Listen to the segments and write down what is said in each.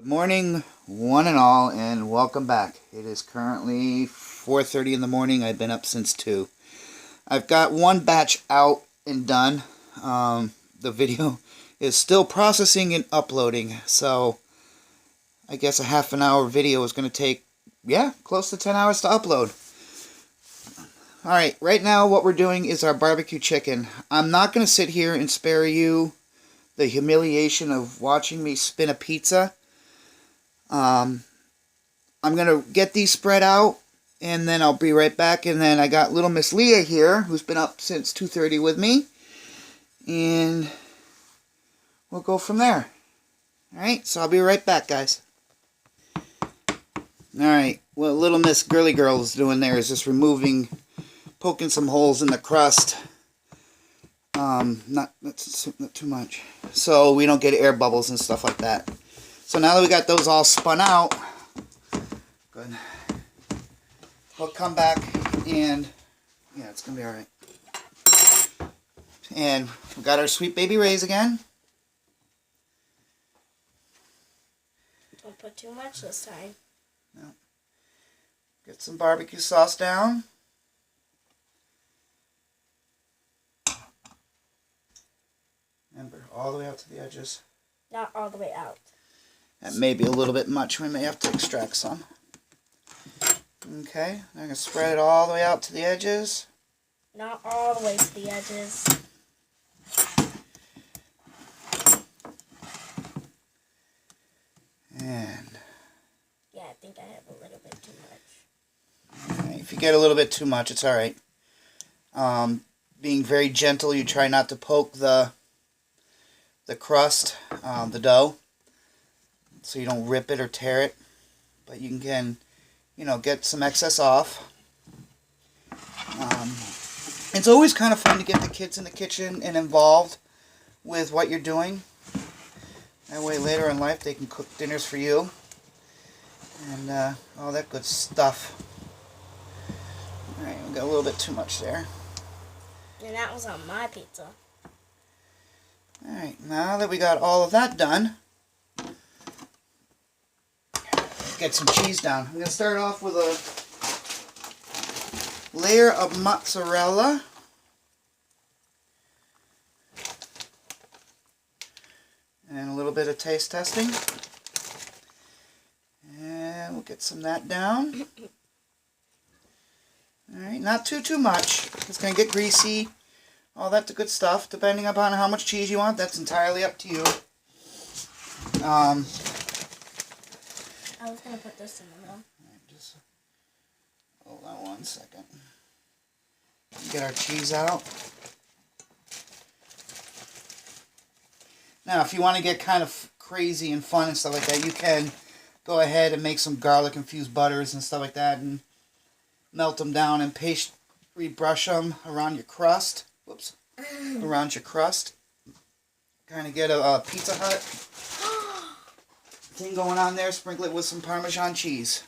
Good morning, one and all, and welcome back. It is currently 4:30 in the morning. I've been up since 2. I've got one batch out and done. The video is still processing and uploading, so I guess a half an hour video is going to take, close to 10 hours to upload. Alright, right now what we're doing is our barbecue chicken. I'm not going to sit here and spare you the humiliation of watching me spin a pizza. I'm going to get these spread out, and then I'll be right back. And then I got little Miss Leah here, who's been up since 2:30 with me. And we'll go from there. Alright, so I'll be right back, guys. Alright, what little Miss Girly Girl is doing there is just poking some holes in the crust. Not too much. So we don't get air bubbles and stuff like that. So now that we got those all spun out, good. We'll come back and, it's going to be alright. And we got our Sweet Baby Ray's again. Don't put too much this time. No. Get some barbecue sauce down. Remember, all the way out to the edges. Not all the way out. That may be a little bit much. We may have to extract some. Okay, I'm going to spread it all the way out to the edges. Not all the way to the edges. And yeah, I think I have a little bit too much. Alright, if you get a little bit too much, it's alright. Being very gentle, you try not to poke the crust, the dough, so you don't rip it or tear it. But you can, get some excess off. It's always kind of fun to get the kids in the kitchen and involved with what you're doing. That way later in life they can cook dinners for you. And all that good stuff. Alright, we got a little bit too much there. And that was on my pizza. Alright, now that we got all of that done, get some cheese down. I'm going to start off with a layer of mozzarella. And a little bit of taste testing. And we'll get some of that down. Alright, not too much. It's going to get greasy. All that good stuff. Depending upon how much cheese you want, that's entirely up to you. I was going to put this in the middle. Just hold on one second. Get our cheese out. Now, if you want to get kind of crazy and fun and stuff like that, you can go ahead and make some garlic-infused butters and stuff like that and melt them down and rebrush them around your crust. Whoops. Around your crust. Kind of get a Pizza Hut thing going on there. Sprinkle it with some Parmesan cheese.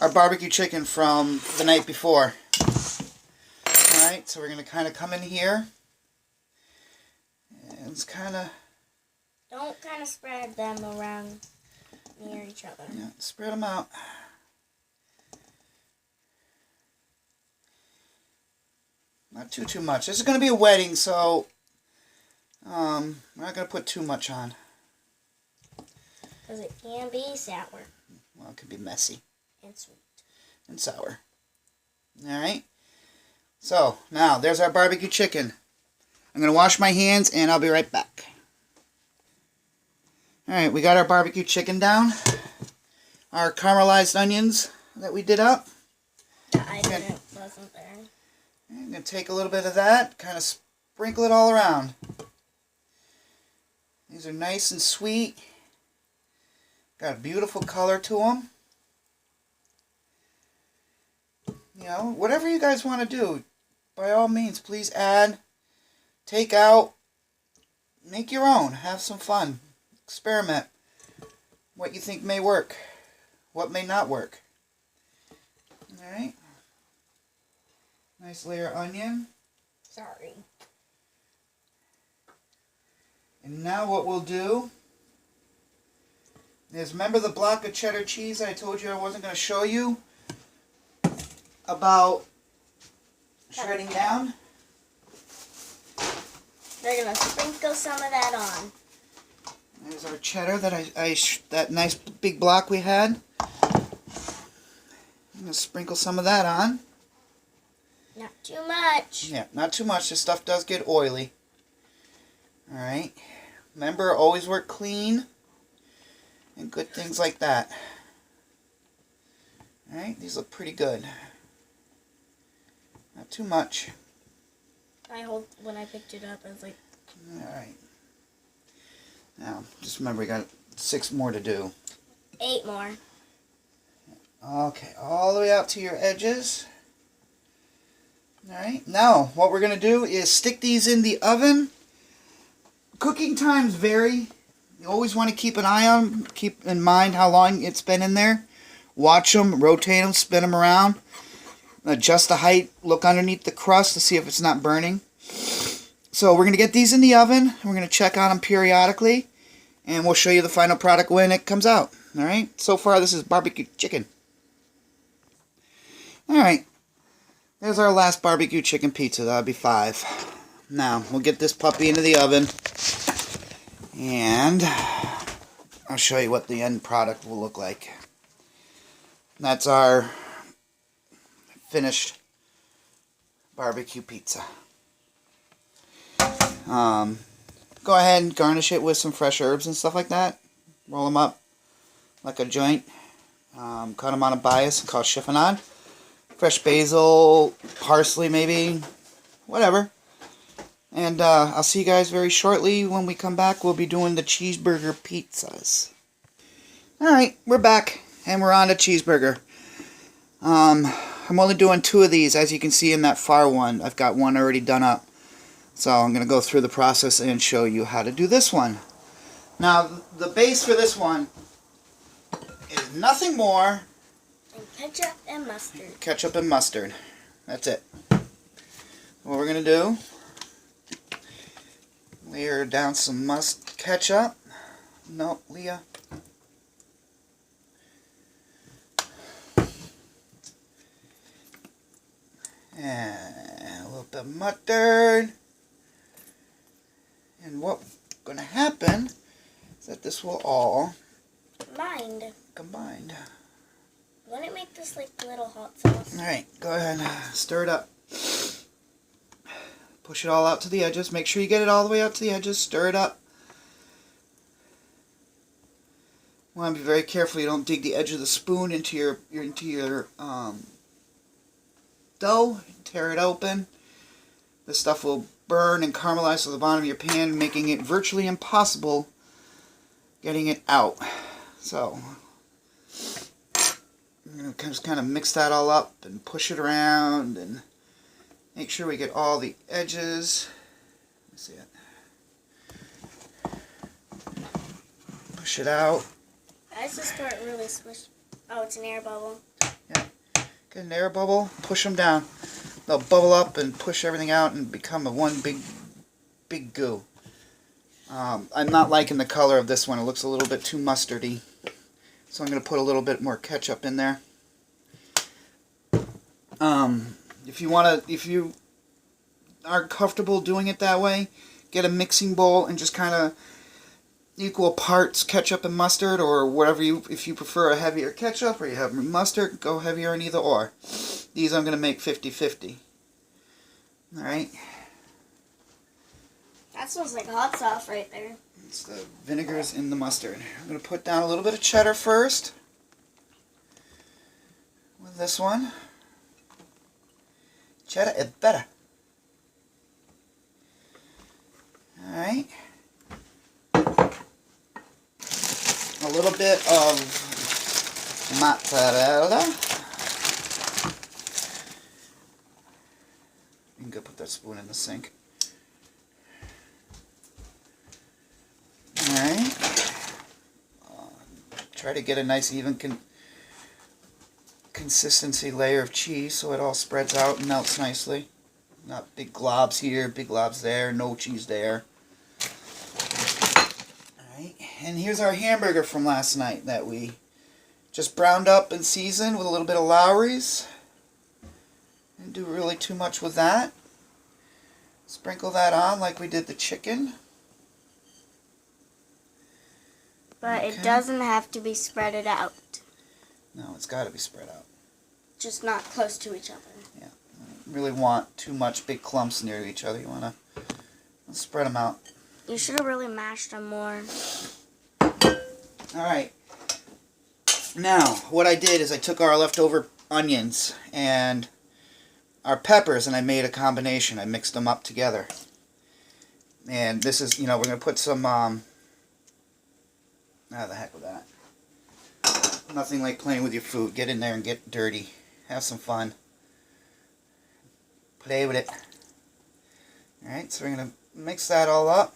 Our barbecue chicken from the night before. Alright, so we're going to kind of come in here. And it's kind of... Don't kind of spread them around near each other. Yeah, spread them out. Not too much. This is going to be a wedding, so we're not going to put too much on. Because it can be sour. Well, it can be messy. And sweet. And sour. Alright. So, now, there's our barbecue chicken. I'm going to wash my hands, and I'll be right back. Alright, we got our barbecue chicken down. Our caramelized onions that we did up. Wasn't there. I'm going to take a little bit of that, kind of sprinkle it all around. These are nice and sweet. Got a beautiful color to them. Whatever you guys want to do, by all means, please add, take out, make your own, have some fun, experiment. What you think may work, what may not work. Alright. Nice layer of onion. Sorry. And now what we'll do is, remember the block of cheddar cheese I told you I wasn't going to show you about shredding down? We're going to sprinkle some of that on. There's our cheddar that that nice big block we had. I'm going to sprinkle some of that on. Not too much. Yeah, not too much. This stuff does get oily. Alright. Remember, always work clean. And good things like that. Alright, these look pretty good. Not too much. When I picked it up, I was like... Alright. Now, just remember, we got 6 more to do. 8 more. Okay, all the way out to your edges. Alright, now, what we're going to do is stick these in the oven. Cooking times vary. You always want to keep an eye on them. Keep in mind how long it's been in there. Watch them, rotate them, spin them around. Adjust the height, look underneath the crust to see if it's not burning. So we're going to get these in the oven. We're going to check on them periodically. And we'll show you the final product when it comes out. Alright, so far this is barbecue chicken. Alright, there's our last barbecue chicken pizza. That'll be 5. Now, we'll get this puppy into the oven. And I'll show you what the end product will look like. That's our finished barbecue pizza. Go ahead and garnish it with some fresh herbs and stuff like that. Roll them up like a joint. Cut them on a bias called chiffonade. Fresh basil, parsley maybe, whatever. And I'll see you guys very shortly. When we come back, we'll be doing the cheeseburger pizzas. Alright, we're back, and we're on to cheeseburger. I'm only doing 2 of these, as you can see in that far one. I've got one already done up. So I'm going to go through the process and show you how to do this one. Now, the base for this one is nothing more than ketchup and mustard. Ketchup and mustard. That's it. What we're going to do, layer down some ketchup. No, Leah. And a little bit of mustard. And what's going to happen is that this will all combined. Wouldn't it make this like little hot sauce? Alright, go ahead and stir it up. Push it all out to the edges. Make sure you get it all the way out to the edges. Stir it up. You want to be very careful you don't dig the edge of the spoon into your dough. Tear it open. This stuff will burn and caramelize to the bottom of your pan, making it virtually impossible getting it out. So, I'm going to just kind of mix that all up and push it around and make sure we get all the edges. Let me see it. Push it out. I just start really swish. Oh, it's an air bubble. Yeah. Get an air bubble. Push them down. They'll bubble up and push everything out and become one big goo. I'm not liking the color of this one. It looks a little bit too mustardy. So I'm going to put a little bit more ketchup in there. If you aren't comfortable doing it that way, get a mixing bowl and just kind of equal parts ketchup and mustard, or whatever if you prefer a heavier ketchup or you have mustard, go heavier in either or. These I'm going to make 50-50. Alright. That smells like hot sauce right there. It's the vinegars in the mustard. I'm going to put down a little bit of cheddar first. With this one. Cheddar is better. Alright. A little bit of mozzarella. You can go put that spoon in the sink. Alright. Try to get a nice even consistency layer of cheese so it all spreads out and melts nicely. Not big globs here, big globs there, no cheese there. Alright, And here's our hamburger from last night that we just browned up and seasoned with a little bit of Lowry's. Didn't do really too much with that. Sprinkle that on like we did the chicken. But it doesn't have to be spreaded out. No, it's got to be spread out. Just not close to each other. Yeah. You don't really want too much big clumps near each other. You want to spread them out. You should have really mashed them more. Alright. Now, what I did is I took our leftover onions and our peppers and I made a combination. I mixed them up together. And this is, we're going to put some, the heck with that. Nothing like playing with your food. Get in there and get dirty. Have some fun. Play with it. Alright, so we're going to mix that all up.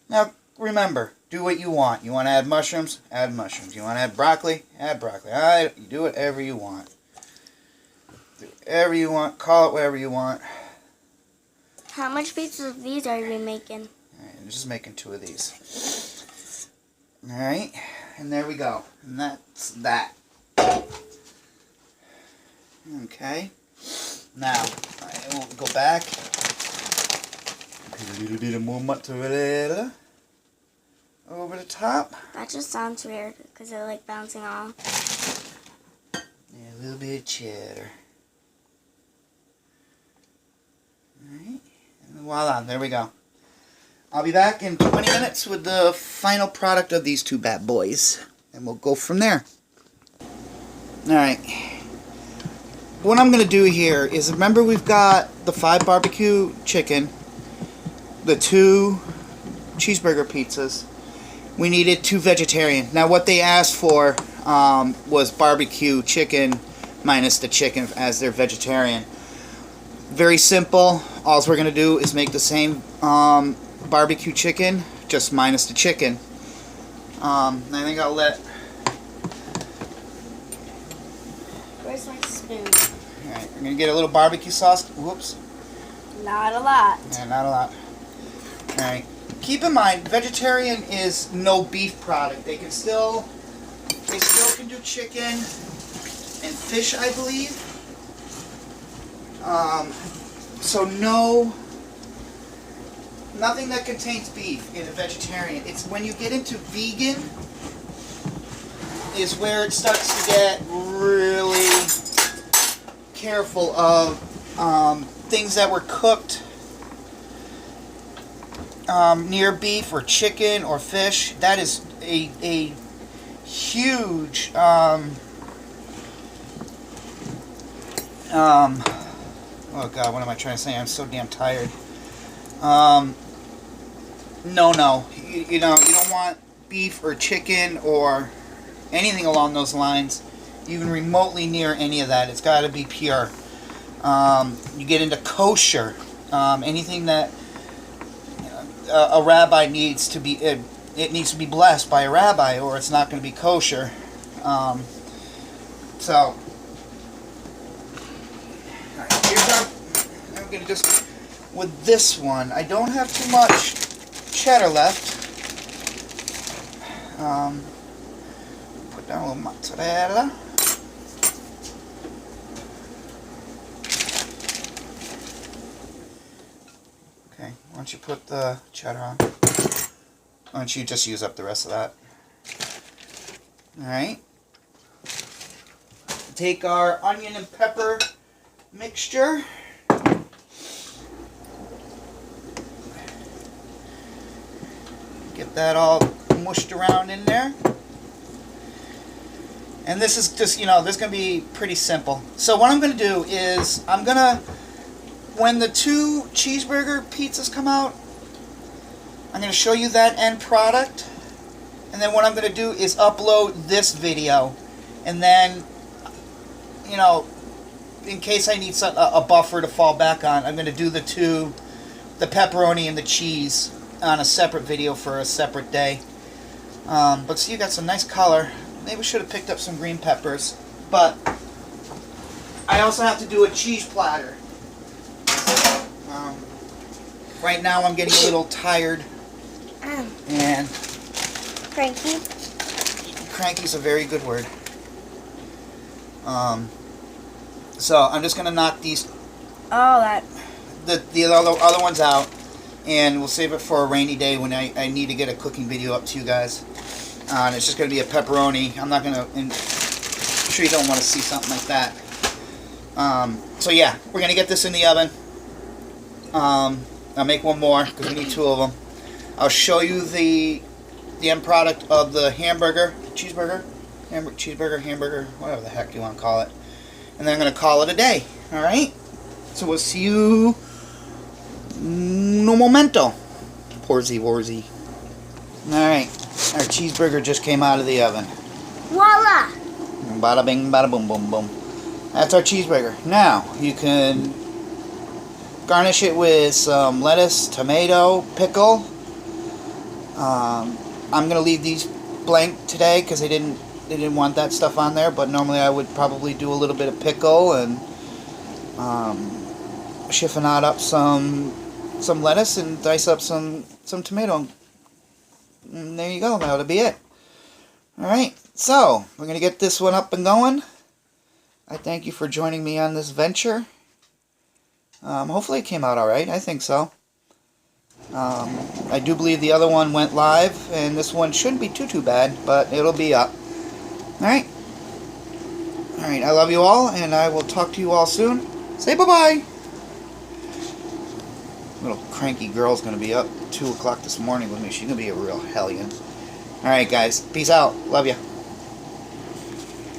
Now, remember, do what you want. You want to add mushrooms? Add mushrooms. You want to add broccoli? Add broccoli. Alright, you do whatever you want. Do whatever you want. Call it whatever you want. How much pizzas of these are we making? Alright, I'm just making 2 of these. Alright, and there we go. And that's that. Okay. Now, I will go back. A little bit of more mozzarella over the top. That just sounds weird because they're like bouncing off. And a little bit of cheddar. Alright. And voila, there we go. I'll be back in 20 minutes with the final product of these 2 bad boys. And we'll go from there. Alright. What I'm going to do here is, remember we've got the 5 barbecue chicken, the 2 cheeseburger pizzas. We needed 2 vegetarian. Now what they asked for was barbecue chicken minus the chicken as their vegetarian. Very simple. All we're going to do is make the same barbecue chicken, just minus the chicken. I think I'll let... Where's my spoon? Alright, we're going to get a little barbecue sauce. Whoops. Not a lot. Yeah, not a lot. Alright. Keep in mind, vegetarian is no beef product. They still can do chicken and fish, I believe. So nothing that contains beef in a vegetarian. It's when you get into vegan is where it starts to get really careful of things that were cooked near beef or chicken or fish. That is a huge oh god, what am I trying to say? I'm so damn tired. No. You don't want beef or chicken or anything along those lines, even remotely near any of that. It's got to be pure. You get into kosher, anything that a rabbi needs to be, it needs to be blessed by a rabbi, or it's not going to be kosher. So, here's our. I'm going to just, with this one, I don't have too much cheddar left. Put down a little mozzarella. Okay, why don't you put the cheddar on? Why don't you just use up the rest of that? Alright. Take our onion and pepper mixture. Get that all mushed around in there. And this is just, this is going to be pretty simple. So what I'm going to do is, when the 2 cheeseburger pizzas come out, I'm going to show you that end product. And then what I'm going to do is upload this video. And then, in case I need a buffer to fall back on, I'm going to do the pepperoni and the cheese on a separate video for a separate day. But see, you got some nice color. Maybe we should have picked up some green peppers. But I also have to do a cheese platter. Right now I'm getting a little tired. And Cranky. Cranky's a very good word. So I'm just gonna knock the other ones out, and we'll save it for a rainy day when I need to get a cooking video up to you guys. And it's just gonna be a pepperoni. I'm not gonna. I'm sure you don't want to see something like that. So yeah, we're gonna get this in the oven. I'll make one more because we need 2 of them. I'll show you the end product of the hamburger, cheeseburger, hamburger, whatever the heck you want to call it. And then I'm going to call it a day. Alright? So we'll see you no momento. Porzy worzy. Alright. Our cheeseburger just came out of the oven. Voila! Bada bing, bada boom, boom, boom. That's our cheeseburger. Now, you can garnish it with some lettuce, tomato, pickle. I'm going to leave these blank today because they didn't want that stuff on there, but normally I would probably do a little bit of pickle and chiffonade up some lettuce and dice up some tomato. And there you go. That'll be it. Alright, so we're going to get this one up and going. I thank you for joining me on this venture. Hopefully it came out alright. I think so. I do believe the other one went live, and this one shouldn't be too bad, but it'll be up. Alright? Alright, I love you all, and I will talk to you all soon. Say bye-bye! Little cranky girl's going to be up 2 o'clock this morning with me. She's going to be a real hellion. Alright, guys. Peace out. Love ya.